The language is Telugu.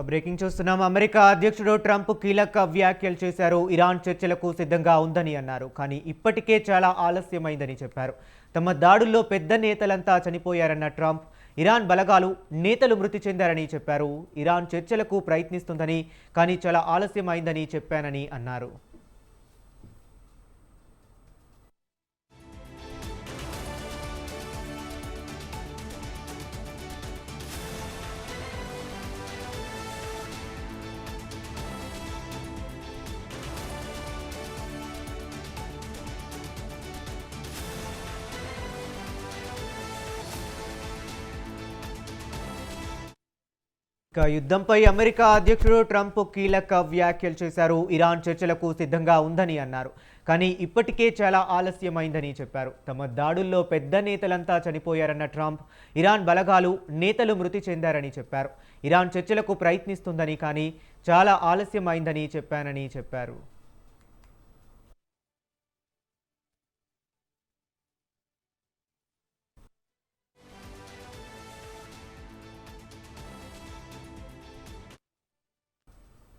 బ్రేకింగ్ చూస్తున్నాం. అమెరికా అధ్యక్షుడు ట్రంప్ కీలక వ్యాఖ్యలు చేశారు. ఇరాన్ చర్చలకు సిద్ధంగా ఉందని అన్నారు. కానీ ఇప్పటికే చాలా ఆలస్యమైందని చెప్పారు. తమ దాడుల్లో పెద్ద నేతలంతా చనిపోయారన్న ట్రంప్ ఇరాన్ బలగాలు నేతలు మృతి చెందారని చెప్పారు. ఇరాన్ చర్చలకు ప్రయత్నిస్తుందని, కానీ చాలా ఆలస్యమైందని చెప్పానని అన్నారు. యుద్ధంపై అమెరికా అధ్యక్షుడు ట్రంప్ కీలక వ్యాఖ్యలు చేశారు. ఇరాన్ చర్చలకు సిద్ధంగా ఉందని అన్నారు. కానీ ఇప్పటికే చాలా ఆలస్యమైందని చెప్పారు. తమ దాడుల్లో పెద్ద నేతలంతా చనిపోయారన్న ట్రంప్ ఇరాన్ బలగాలు నేతలు మృతి చెందారని చెప్పారు. ఇరాన్ చర్చలకు ప్రయత్నిస్తుందని, కానీ చాలా ఆలస్యమైందని చెప్పానని చెప్పారు.